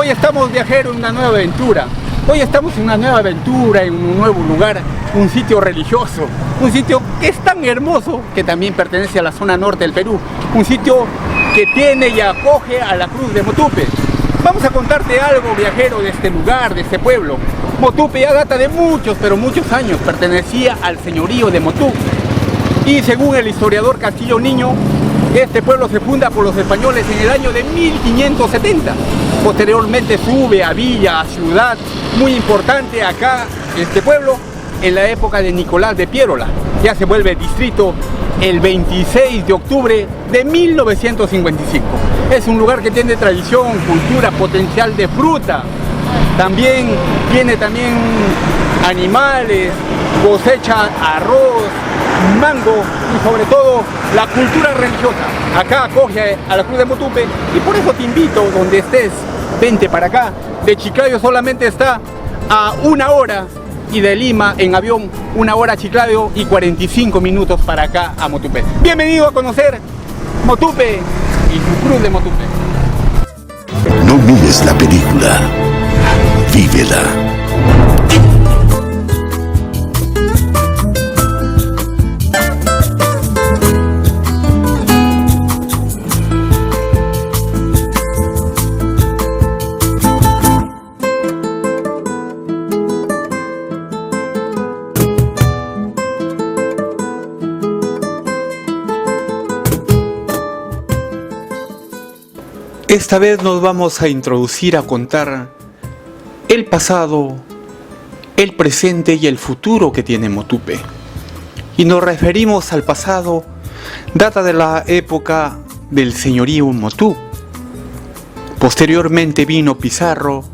Hoy estamos viajeros en una nueva aventura. Hoy estamos en una nueva aventura, en un nuevo lugar, un sitio religioso, un sitio que es tan hermoso que también pertenece a la zona norte del Perú, un sitio que tiene y acoge a la Cruz de Motupe. Vamos a contarte algo, viajero, de este lugar, de este pueblo. Motupe ya data de muchos, pero muchos años, pertenecía al señorío de Motú. Y según el historiador Castillo Niño, este pueblo se funda por los españoles en el año de 1570. Posteriormente sube a villa, a ciudad, muy importante acá, este pueblo, en la época de Nicolás de Piérola. Ya se vuelve distrito el 26 de octubre de 1955. Es un lugar que tiene tradición, cultura, potencial de fruta. También tiene animales, cosecha arroz, mango y sobre todo la cultura religiosa. Acá acoge a la Cruz de Motupe y por eso te invito, donde estés, vente para acá. De Chiclayo solamente está a 1 hora y de Lima en avión 1 hora a Chiclayo y 45 minutos para acá a Motupe. Bienvenido a conocer Motupe y su Cruz de Motupe. No mires la película, vívela. Esta vez nos vamos a introducir a contar el pasado, el presente y el futuro que tiene Motupe. Y nos referimos al pasado, data de la época del señorío Motú. Posteriormente vino Pizarro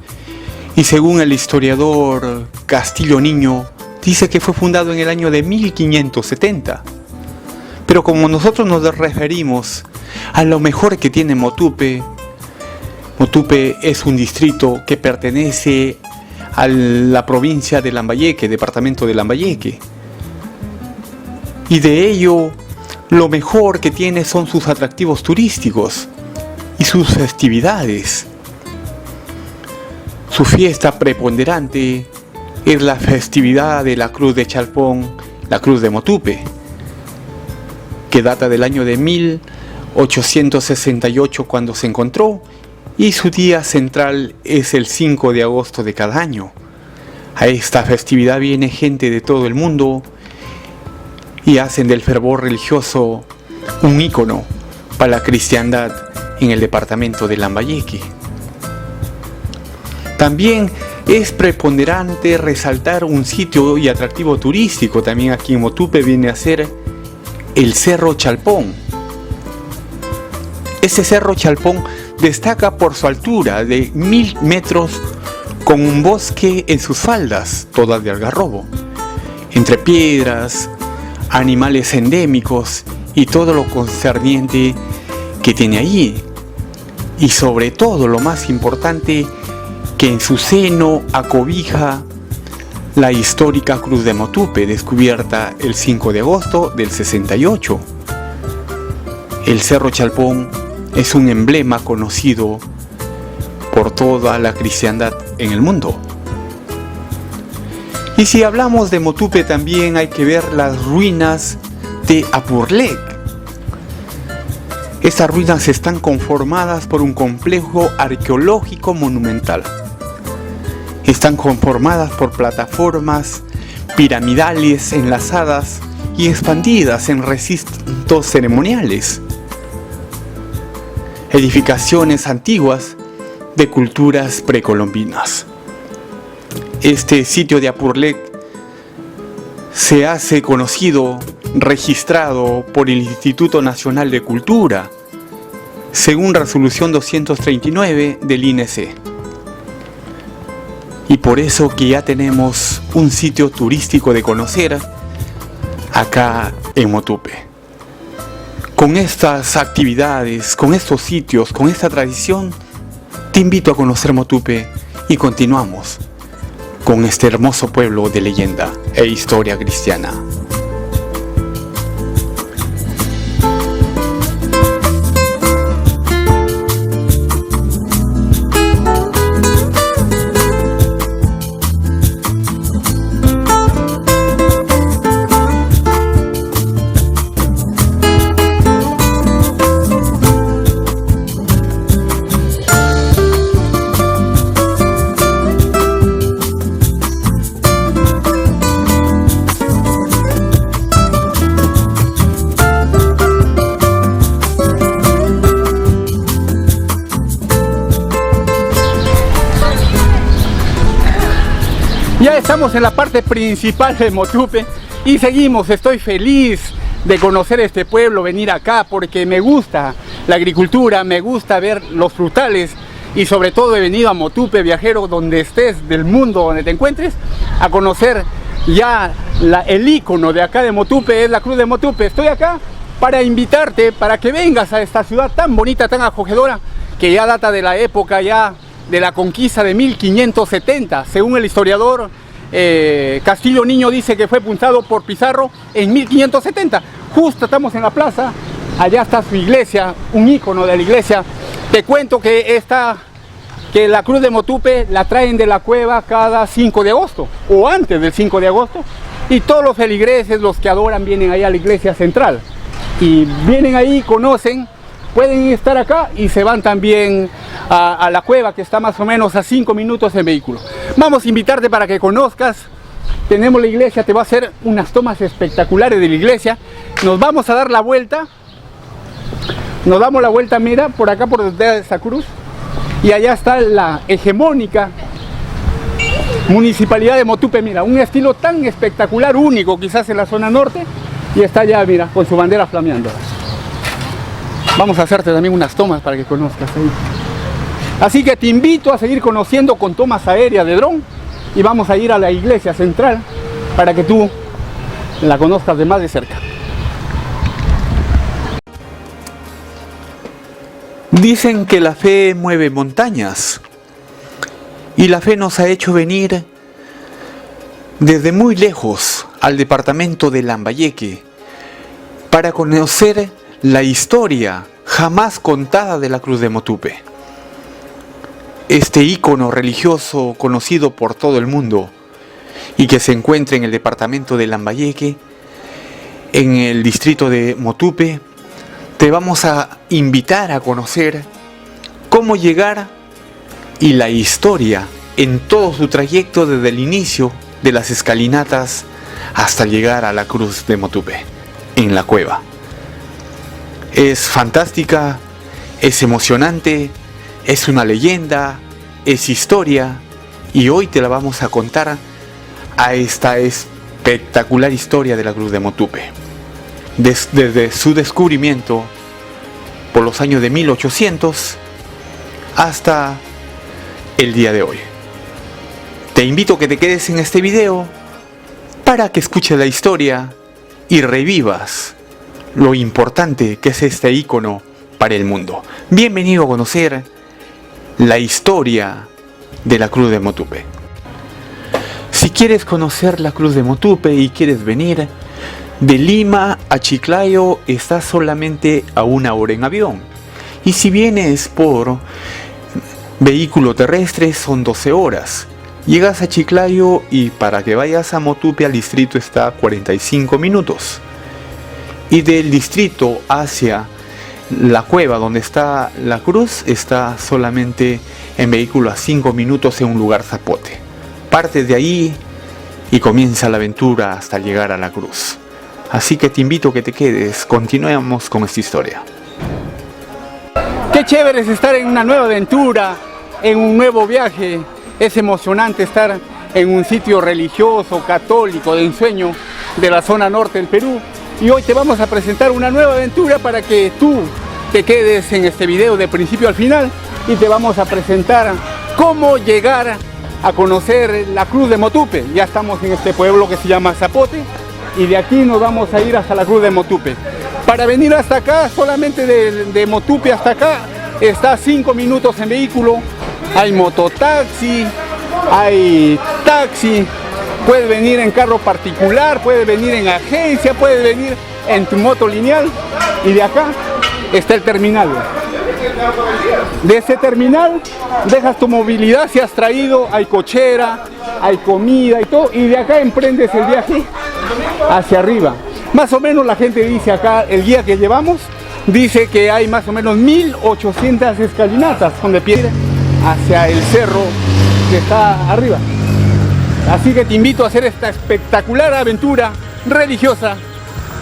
y según el historiador Castillo Niño, dice que fue fundado en el año de 1570. Pero como nosotros nos referimos a lo mejor que tiene Motupe, Motupe es un distrito que pertenece a la provincia de Lambayeque, departamento de Lambayeque. Y de ello, lo mejor que tiene son sus atractivos turísticos y sus festividades. Su fiesta preponderante es la festividad de la Cruz de Chalpón, la Cruz de Motupe, que data del año de 1868 cuando se encontró, y su día central es el 5 de agosto de cada año. A esta festividad viene gente de todo el mundo y hacen del fervor religioso un ícono para la cristiandad en el departamento de Lambayeque. También es preponderante resaltar un sitio y atractivo turístico también aquí en Motupe, viene a ser el Cerro Chalpón. Este Cerro Chalpón destaca por su altura de 1000 metros con un bosque en sus faldas, todas de algarrobo, entre piedras, animales endémicos y todo lo concerniente que tiene allí. Y sobre todo lo más importante, que en su seno acobija la histórica Cruz de Motupe, descubierta el 5 de agosto del 68. El Cerro Chalpón es un emblema conocido por toda la cristiandad en el mundo. Y si hablamos de Motupe también hay que ver las ruinas de Apurlec. Estas ruinas están conformadas por un complejo arqueológico monumental. Están conformadas por plataformas piramidales enlazadas y expandidas en recintos ceremoniales. Edificaciones antiguas de culturas precolombinas. Este sitio de Apurlec se hace conocido, registrado por el Instituto Nacional de Cultura, según resolución 239 del INC. Y por eso que ya tenemos un sitio turístico de conocer acá en Motupe. Con estas actividades, con estos sitios, con esta tradición, te invito a conocer Motupe y continuamos con este hermoso pueblo de leyenda e historia cristiana. Ya estamos en la parte principal de Motupe y seguimos. Estoy feliz de conocer este pueblo, venir acá porque me gusta la agricultura, me gusta ver los frutales y sobre todo he venido a Motupe, viajero, donde estés del mundo, donde te encuentres, a conocer ya el ícono de acá de Motupe, es la Cruz de Motupe. Estoy acá para invitarte, para que vengas a esta ciudad tan bonita, tan acogedora, que ya data de la época ya de la conquista de 1570, según el historiador Castillo Niño dice que fue fundado por Pizarro en 1570. Justo estamos en la plaza, allá está su iglesia, un ícono de la iglesia. Te cuento que la Cruz de Motupe la traen de la cueva cada 5 de agosto o antes del 5 de agosto y todos los feligreses, los que adoran, vienen ahí a la iglesia central y vienen ahí, conocen. Pueden estar acá y se van también a la cueva, que está más o menos a 5 minutos en vehículo. Vamos a invitarte para que conozcas. Tenemos la iglesia, te va a hacer unas tomas espectaculares de la iglesia. Nos vamos a dar la vuelta. Nos damos la vuelta, mira, por acá por detrás de esa cruz. Y allá está la hegemónica Municipalidad de Motupe, mira, un estilo tan espectacular, único quizás en la zona norte. Y está allá, mira, con su bandera flameando. Vamos a hacerte también unas tomas para que conozcas ahí. Así que te invito a seguir conociendo con tomas aéreas de dron y vamos a ir a la iglesia central para que tú la conozcas de más de cerca. Dicen que la fe mueve montañas y la fe nos ha hecho venir desde muy lejos al departamento de Lambayeque para conocer la historia jamás contada de la Cruz de Motupe. Este ícono religioso conocido por todo el mundo y que se encuentra en el departamento de Lambayeque, en el distrito de Motupe, te vamos a invitar a conocer cómo llegar y la historia en todo su trayecto desde el inicio de las escalinatas hasta llegar a la Cruz de Motupe, en la cueva. Es fantástica, es emocionante, es una leyenda, es historia y hoy te la vamos a contar a esta espectacular historia de la Cruz de Motupe. Desde su descubrimiento por los años de 1800 hasta el día de hoy. Te invito a que te quedes en este video para que escuches la historia y revivas lo importante que es este ícono para el mundo. Bienvenido a conocer la historia de la Cruz de Motupe. Si quieres conocer la Cruz de Motupe y quieres venir de Lima a Chiclayo, estás solamente a 1 hora en avión. Y si vienes por vehículo terrestre son 12 horas. Llegas a Chiclayo y para que vayas a Motupe al distrito está a 45 minutos. Y del distrito hacia la cueva donde está la cruz está solamente en vehículo a 5 minutos en un lugar zapote. Partes de ahí y comienza la aventura hasta llegar a la cruz. Así que te invito a que te quedes, continuemos con esta historia. Qué chévere es estar en una nueva aventura, en un nuevo viaje. Es emocionante estar en un sitio religioso, católico, de ensueño de la zona norte del Perú. Y hoy te vamos a presentar una nueva aventura para que tú te quedes en este video de principio al final y te vamos a presentar cómo llegar a conocer la Cruz de Motupe. Ya estamos en este pueblo que se llama Zapote y de aquí nos vamos a ir hasta la Cruz de Motupe. Para venir hasta acá, solamente de Motupe hasta acá, está a 5 minutos en vehículo. Hay mototaxi, hay taxi. Puedes venir en carro particular, puedes venir en agencia, puedes venir en tu moto lineal. Y de acá está el terminal. De ese terminal dejas tu movilidad si has traído, hay cochera, hay comida y todo. Y de acá emprendes el viaje hacia arriba. Más o menos la gente dice acá, el guía que llevamos, dice que hay más o menos 1800 escalinatas donde pie hacia el cerro que está arriba. Así que te invito a hacer esta espectacular aventura religiosa.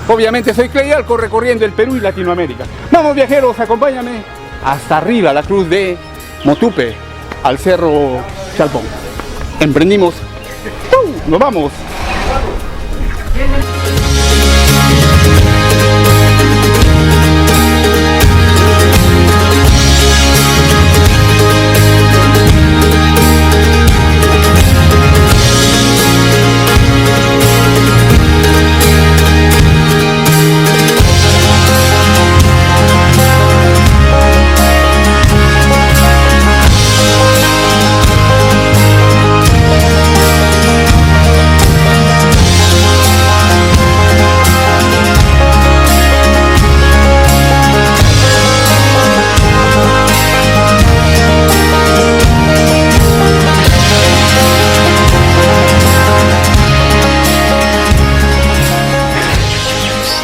Obviamente soy Clay Alco, recorriendo el Perú y Latinoamérica. Vamos viajeros, acompáñame hasta arriba, la Cruz de Motupe, al Cerro Chalpón. Emprendimos ¡Nos vamos!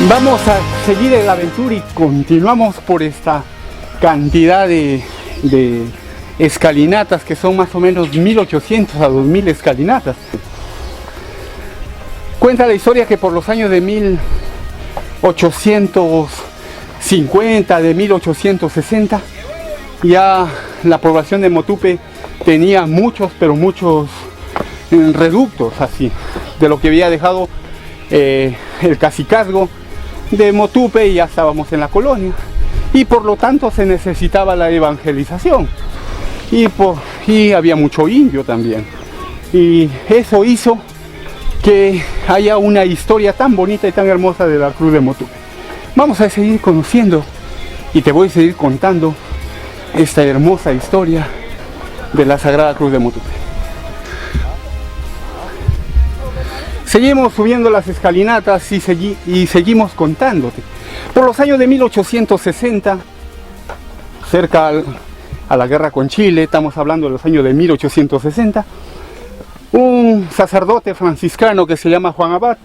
Vamos a seguir en la aventura y continuamos por esta cantidad de escalinatas, que son más o menos 1800 a 2000 escalinatas. Cuenta la historia que por los años de 1850, de 1860, ya la población de Motupe tenía muchos, pero muchos reductos así, de lo que había dejado el cacicazgo de Motupe, y ya estábamos en la colonia, y por lo tanto se necesitaba la evangelización, y había mucho indio también, y eso hizo que haya una historia tan bonita y tan hermosa de la Cruz de Motupe. Vamos a seguir conociendo y te voy a seguir contando esta hermosa historia de la Sagrada Cruz de Motupe. Seguimos subiendo las escalinatas y seguimos contándote. Por los años de 1860, cerca a la guerra con Chile, estamos hablando de los años de 1860, un sacerdote franciscano que se llama Juan Abad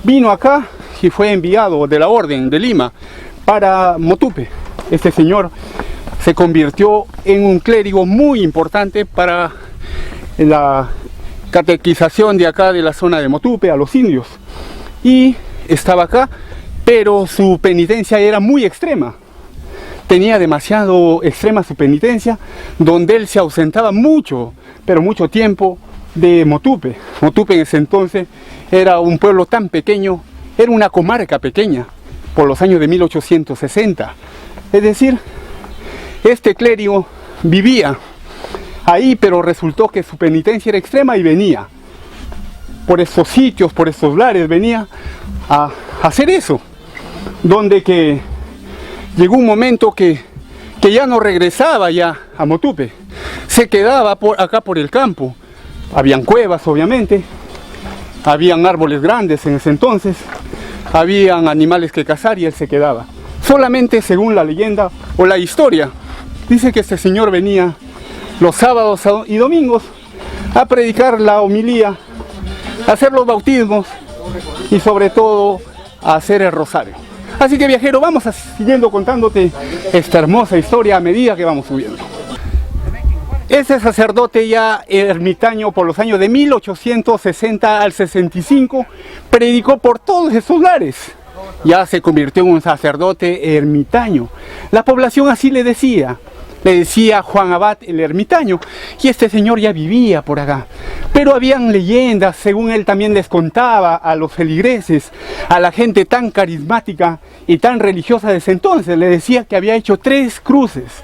vino acá y fue enviado de la Orden de Lima para Motupe. Este señor se convirtió en un clérigo muy importante para la catequización de acá, de la zona de Motupe, a los indios, y estaba acá, pero su penitencia era muy extrema, tenía demasiado extrema su penitencia, donde él se ausentaba mucho, pero mucho tiempo de Motupe. Motupe en ese entonces era un pueblo tan pequeño, era una comarca pequeña, por los años de 1860, es decir, este clérigo vivía ahí, pero resultó que su penitencia era extrema y venía por estos sitios, por estos lares, venía a hacer eso, donde que llegó un momento que ya no regresaba ya a Motupe, se quedaba acá por el campo. Habían cuevas, obviamente, habían árboles grandes en ese entonces, habían animales que cazar, y él se quedaba. Solamente según la leyenda o la historia, dice que este señor venía los sábados y domingos a predicar la homilía, a hacer los bautismos y sobre todo a hacer el rosario. Así que, viajero, vamos siguiendo contándote esta hermosa historia a medida que vamos subiendo. Ese sacerdote ya ermitaño, por los años de 1860 al 65, predicó por todos esos lares. Ya se convirtió en un sacerdote ermitaño. La población así le decía Juan Abad el ermitaño, y este señor ya vivía por acá. Pero habían leyendas, según él también les contaba a los feligreses, a la gente tan carismática y tan religiosa de ese entonces, le decía que había hecho 3 cruces.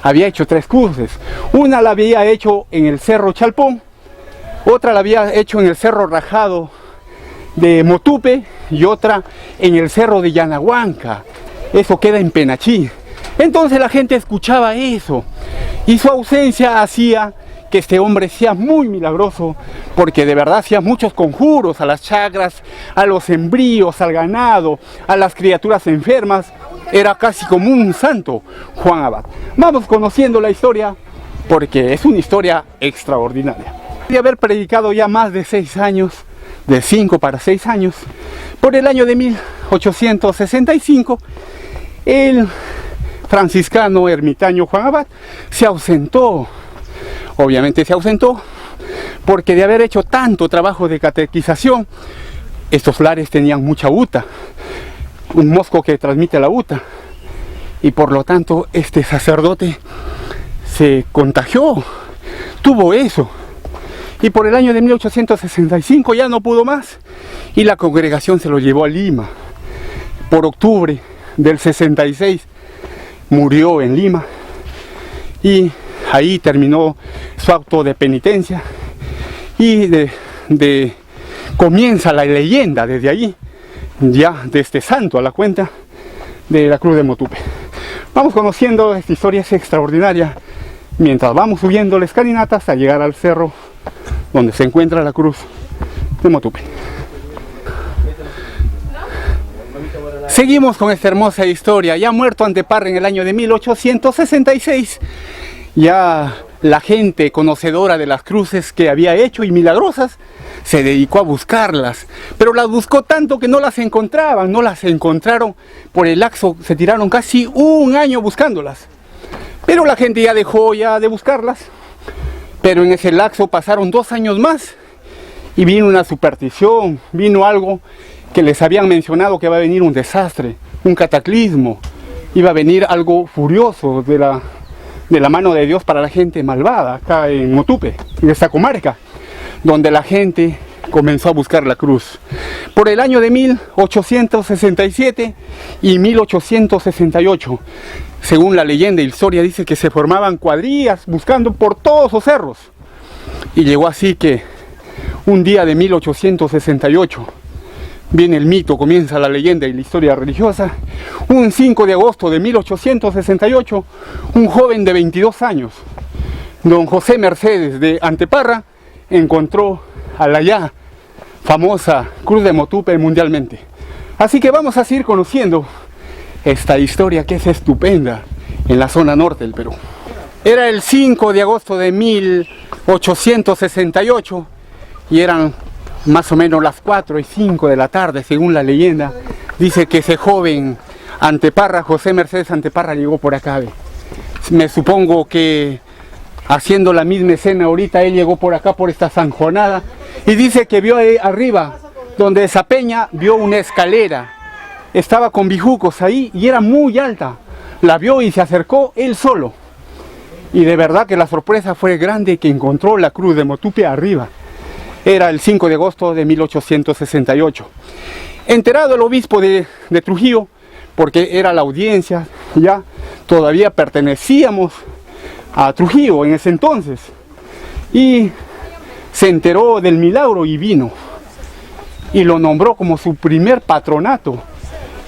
Había hecho 3 cruces. Una la había hecho en el Cerro Chalpón, otra la había hecho en el Cerro Rajado de Motupe y otra en el Cerro de Yanahuanca. Eso queda en Penachí. Entonces la gente escuchaba eso, y su ausencia hacía que este hombre sea muy milagroso, porque de verdad hacía muchos conjuros a las chacras, a los embríos, al ganado, a las criaturas enfermas. Era casi como un santo, Juan Abad. Vamos conociendo la historia, porque es una historia extraordinaria. De haber predicado ya más de 6 años, de 5 para 6 años, por el año de 1865, el franciscano ermitaño Juan Abad se ausentó. Obviamente se ausentó porque de haber hecho tanto trabajo de catequización, estos lares tenían mucha uta, un mosco que transmite la uta, y por lo tanto este sacerdote se contagió, tuvo eso, Y por el año de 1865 ya no pudo más y la congregación se lo llevó a Lima. Por octubre del 66 murió en Lima y ahí terminó su acto de penitencia y comienza la leyenda desde allí, ya de este santo a la cuenta de la Cruz de Motupe. Vamos conociendo esta historia, es extraordinaria, mientras vamos subiendo la escalinata hasta llegar al cerro donde se encuentra la Cruz de Motupe. Seguimos con esta hermosa historia. Ya muerto Anteparra en el año de 1866, ya la gente conocedora de las cruces que había hecho y milagrosas se dedicó a buscarlas, pero las buscó tanto que no las encontraban, no las encontraron por el lapso, se tiraron casi un año buscándolas, pero la gente ya dejó ya de buscarlas. Pero en ese lapso pasaron 2 años más y vino una superstición, vino algo que les habían mencionado, que va a venir un desastre, un cataclismo, iba a venir algo furioso de la mano de Dios para la gente malvada acá en Motupe, en esta comarca, donde la gente comenzó a buscar la cruz. Por el año de 1867 y 1868, según la leyenda y la historia, dice que se formaban cuadrillas buscando por todos los cerros. Y llegó así que un día de 1868, viene el mito, comienza la leyenda y la historia religiosa. Un 5 de agosto de 1868, un joven de 22 años, don José Mercedes de Anteparra, encontró a la ya famosa Cruz de Motupe mundialmente. Así que vamos a seguir conociendo esta historia que es estupenda en la zona norte del Perú. Era el 5 de agosto de 1868 y eran más o menos las 4 y 5 de la tarde, según la leyenda. Dice que ese joven Anteparra, José Mercedes Anteparra, llegó por acá. Me supongo que haciendo la misma escena ahorita, él llegó por acá, por esta zanjonada, y dice que vio ahí arriba, donde esa peña, vio una escalera. Estaba con bijucos ahí y era muy alta. La vio y se acercó él solo. Y de verdad que la sorpresa fue grande, que encontró la Cruz de Motupe arriba. Era el 5 de agosto de 1868. Enterado el obispo de Trujillo, porque era la audiencia, ya todavía pertenecíamos a Trujillo en ese entonces, y se enteró del milagro y vino y lo nombró como su primer patronato,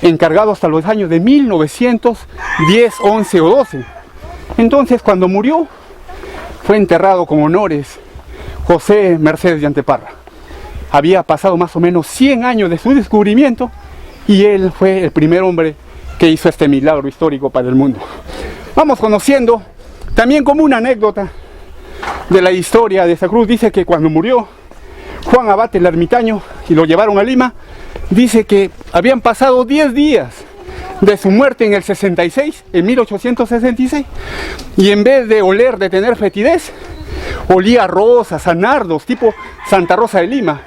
encargado hasta los años de 1910, 11 o 12. Entonces, cuando murió, fue enterrado con honores José Mercedes de Anteparra. Había pasado más o menos 100 años de su descubrimiento y él fue el primer hombre que hizo este milagro histórico para el mundo. Vamos conociendo también como una anécdota de la historia de esta cruz. Dice que cuando murió Juan Abate el ermitaño y lo llevaron a Lima, dice que habían pasado 10 días de su muerte en el 66, en 1866, y en vez de oler, de tener fetidez, olía a rosas, a nardos, tipo Santa Rosa de Lima.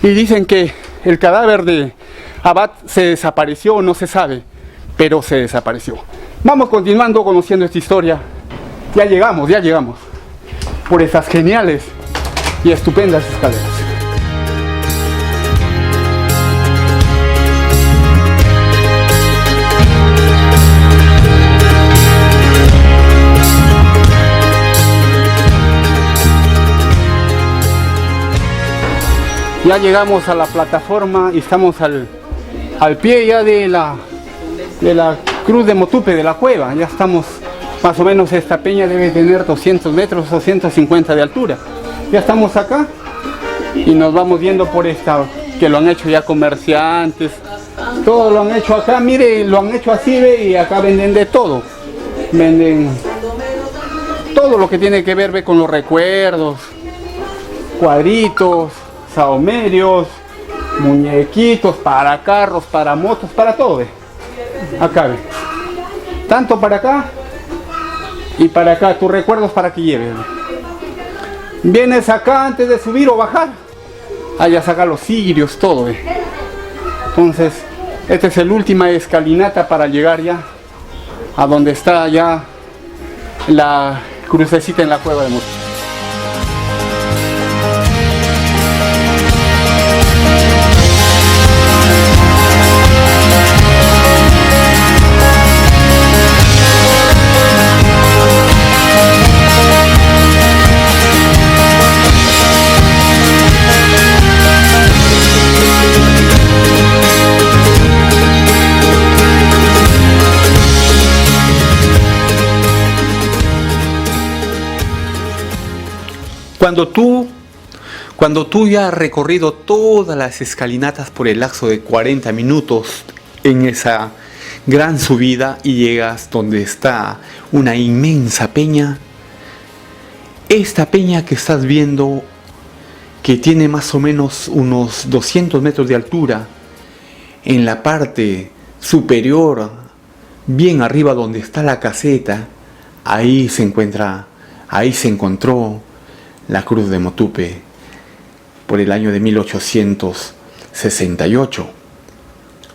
Y dicen que el cadáver de Abad se desapareció, no se sabe, pero se desapareció. Vamos continuando conociendo esta historia. Ya llegamos por esas geniales y estupendas escaleras. Ya llegamos a la plataforma y estamos al pie ya de la Cruz de Motupe, de la cueva. Ya estamos, más o menos esta peña debe tener 200 metros, 250 de altura. Ya estamos acá y nos vamos viendo por esta, que lo han hecho ya comerciantes. Todo lo han hecho acá, mire, lo han hecho así, ve, y acá venden de todo. Venden todo lo que tiene que ver, ve, con los recuerdos, cuadritos, saumerios, muñequitos para carros, para motos, para todo, ve. Acá, ve. Tanto para acá y para acá, tus recuerdos para que lleves. Vienes acá antes de subir o bajar, allá saca los cirios, todo, ve. Entonces, esta es la última escalinata para llegar ya a donde está ya la crucecita en la cueva de Motupe. Cuando tú ya has recorrido todas las escalinatas por el lapso de 40 minutos en esa gran subida y llegas donde está una inmensa peña, esta peña que estás viendo, que tiene más o menos unos 200 metros de altura, en la parte superior, bien arriba donde está la caseta, ahí se encontró la cruz de Motupe por el año de 1868.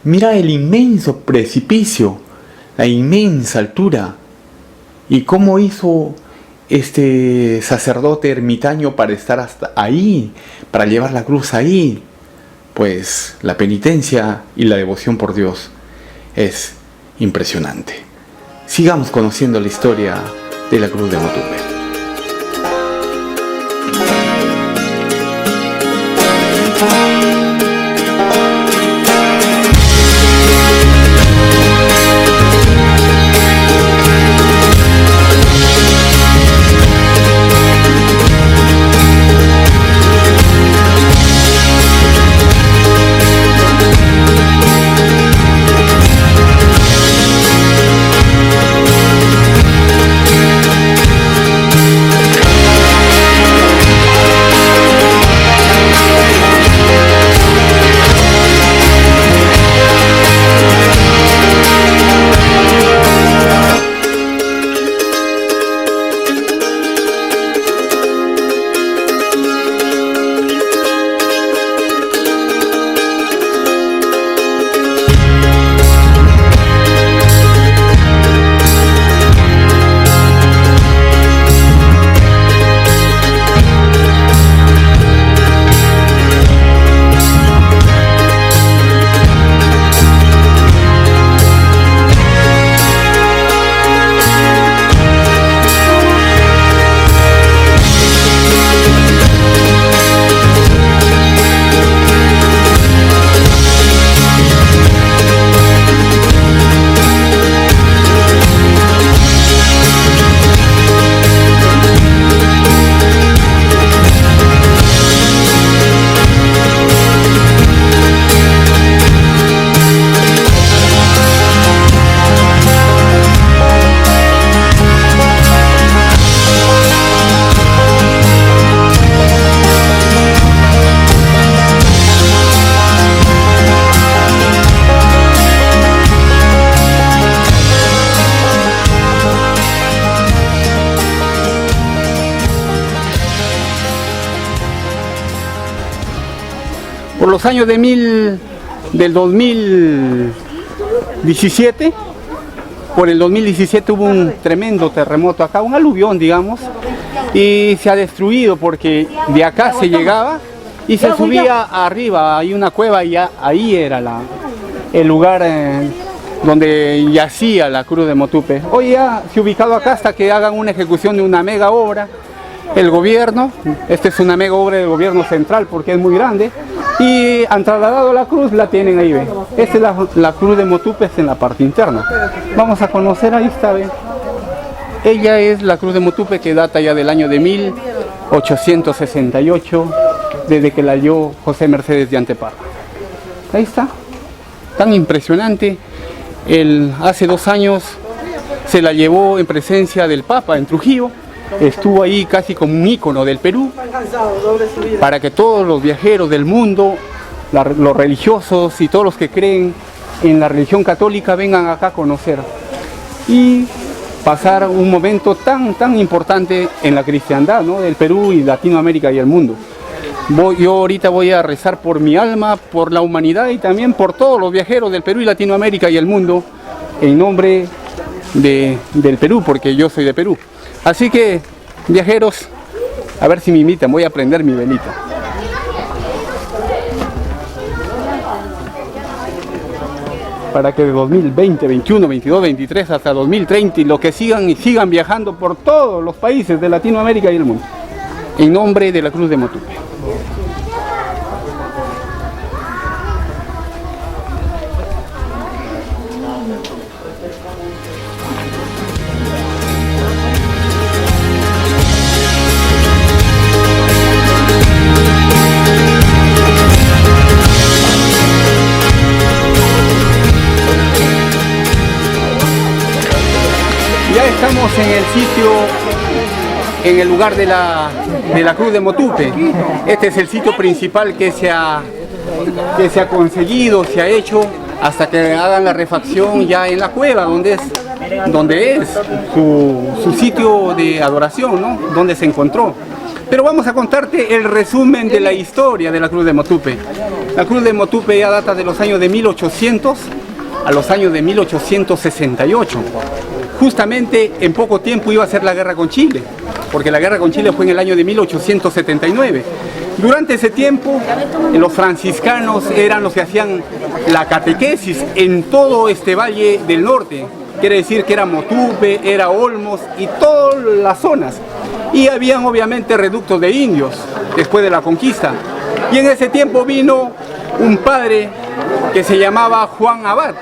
Mira el inmenso precipicio, la inmensa altura, y cómo hizo este sacerdote ermitaño para estar hasta ahí, para llevar la cruz ahí. Pues la penitencia y la devoción por Dios es impresionante. Sigamos conociendo la historia de la cruz de Motupe. Por los años del 2017, por el 2017 hubo un tremendo terremoto acá, un aluvión, digamos, y se ha destruido porque de acá se llegaba y se subía arriba, hay una cueva y ahí era el lugar donde yacía la cruz de Motupe. Hoy ya se ha ubicado acá hasta que hagan una ejecución de una mega obra. El gobierno, esta es una mega obra del gobierno central porque es muy grande, y han trasladado la cruz, la tienen ahí, ¿ve? Esta es la cruz de Motupe, es en la parte interna. Vamos a conocer, ahí está, ¿ve? Ella es la cruz de Motupe que data ya del año de 1868, desde que la halló José Mercedes de Anteparra. Ahí está, tan impresionante. Hace 2 años se la llevó en presencia del Papa en Trujillo. Estuvo ahí casi como un ícono del Perú, para que todos los viajeros del mundo, los religiosos y todos los que creen en la religión católica vengan acá a conocer y pasar un momento tan importante en la cristiandad, ¿no?, del Perú y Latinoamérica y el mundo. Yo ahorita voy a rezar por mi alma, por la humanidad y también por todos los viajeros del Perú y Latinoamérica y el mundo, en nombre del Perú, porque yo soy de Perú. Así que, viajeros, a ver si me imitan, voy a prender mi velita. Para que de 2020, 21, 22, 23 hasta 2030 y lo que sigan viajando por todos los países de Latinoamérica y el mundo. En nombre de la Cruz de Motupe. estamos en el sitio, en el lugar de la Cruz de Motupe. Este es el sitio principal que se ha conseguido, se ha hecho, hasta que hagan la refacción ya en la cueva, donde es su sitio de adoración, ¿no? Donde se encontró. Pero vamos a contarte el resumen de la historia de la Cruz de Motupe. La Cruz de Motupe ya data de los años de 1800 a los años de 1868. Justamente en poco tiempo iba a ser la guerra con Chile, porque la guerra con Chile fue en el año de 1879. Durante ese tiempo, los franciscanos eran los que hacían la catequesis en todo este valle del norte. Quiere decir que era Motupe, era Olmos y todas las zonas. Y habían obviamente reductos de indios después de la conquista. Y en ese tiempo vino un padre que se llamaba Juan Abad.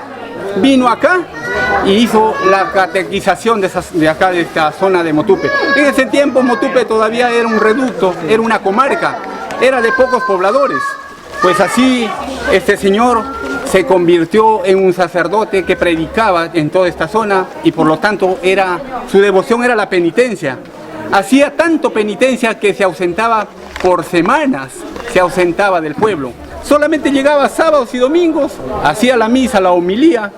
Vino acá y hizo la catequización de esta zona de Motupe. En ese tiempo Motupe todavía era un reducto, era una comarca, era de pocos pobladores. Pues así este señor se convirtió en un sacerdote que predicaba en toda esta zona y por lo tanto su devoción era la penitencia. Hacía tanto penitencia que se ausentaba por semanas, se ausentaba del pueblo. Solamente llegaba sábados y domingos, hacía la misa, la homilía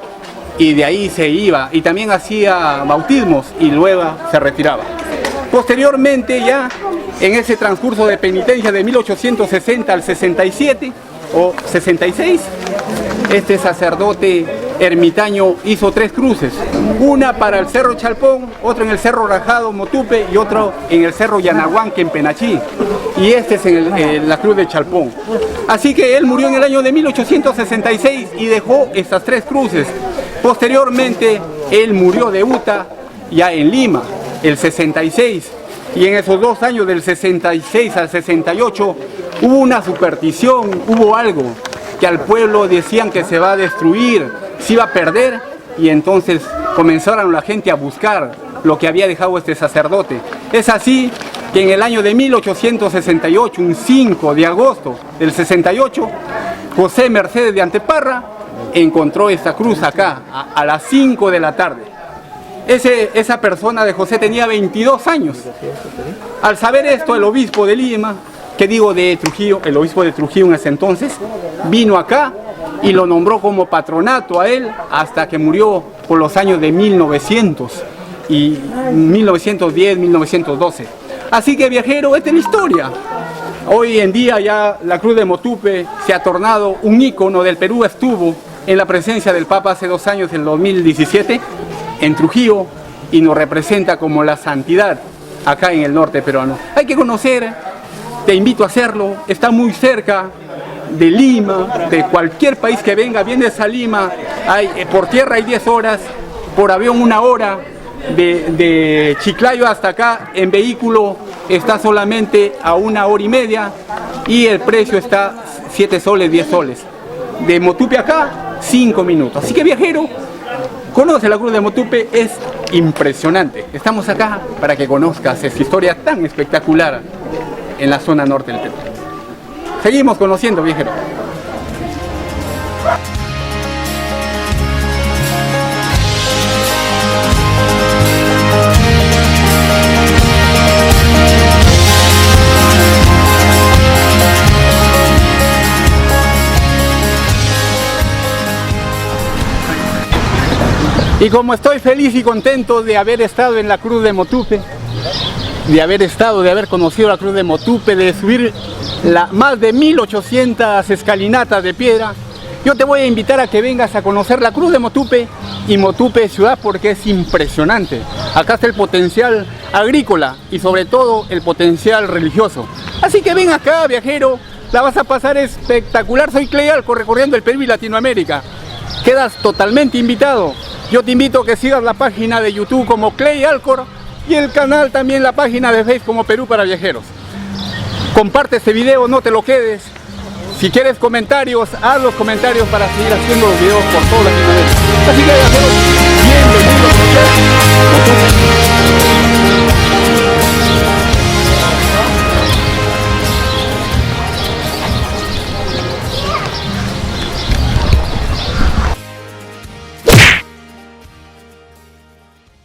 y de ahí se iba. Y también hacía bautismos y luego se retiraba. Posteriormente ya en ese transcurso de penitencia de 1860 al 67 o 66, este sacerdote ermitaño hizo 3 cruces, una para el Cerro Chalpón, otra en el Cerro Rajado, Motupe y otro en el Cerro Yanahuanque en Penachí, y este es en la Cruz de Chalpón. Así que él murió en el año de 1866 y dejó estas 3 cruces. Posteriormente él murió de UTA ya en Lima, el 66, y en esos 2 años del 66 al 68 hubo una superstición, hubo algo que al pueblo decían que se va a destruir, se iba a perder, y entonces comenzaron la gente a buscar lo que había dejado este sacerdote. Es así que en el año de 1868, un 5 de agosto del 68, José Mercedes de Anteparra encontró esta cruz acá a las 5 de la tarde. Esa persona de José tenía 22 años. Al saber esto, el obispo de Lima, de Trujillo, el obispo de Trujillo en ese entonces, vino acá y lo nombró como patronato a él hasta que murió por los años de 1900 y 1910, 1912. Así que, viajero, esta es la historia. Hoy en día ya la Cruz de Motupe se ha tornado un ícono del Perú. Estuvo en la presencia del Papa hace 2 años, en 2017, en Trujillo, y nos representa como la santidad acá en el norte peruano. Hay que conocer. Te invito a hacerlo, está muy cerca de Lima, de cualquier país que venga, vienes a Lima, por tierra hay 10 horas, por avión 1 hora, de Chiclayo hasta acá, en vehículo está solamente a 1 hora y media y el precio está 7 soles, 10 soles. De Motupe acá, 5 minutos. Así que, viajero, conoce la Cruz de Motupe, es impresionante. Estamos acá para que conozcas esta historia tan espectacular en la zona norte del Perú. Seguimos conociendo, viajero. Y como estoy feliz y contento de haber estado en la Cruz de Motupe, de haber conocido la Cruz de Motupe, de subir más de 1800 escalinatas de piedra, yo te voy a invitar a que vengas a conocer la Cruz de Motupe y Motupe ciudad, porque es impresionante. Acá está el potencial agrícola y sobre todo el potencial religioso. Así que ven acá, viajero, la vas a pasar espectacular. Soy Clay Alcor, recorriendo el Perú y Latinoamérica. Quedas totalmente invitado. Yo te invito a que sigas la página de YouTube como Clay Alcor y el canal también, la página de Facebook como Perú para Viajeros. Comparte este video, no te lo quedes. Si quieres comentarios, haz los comentarios para seguir haciendo los videos por toda Latinoamérica. Así que, viajeros, bienvenidos a ustedes.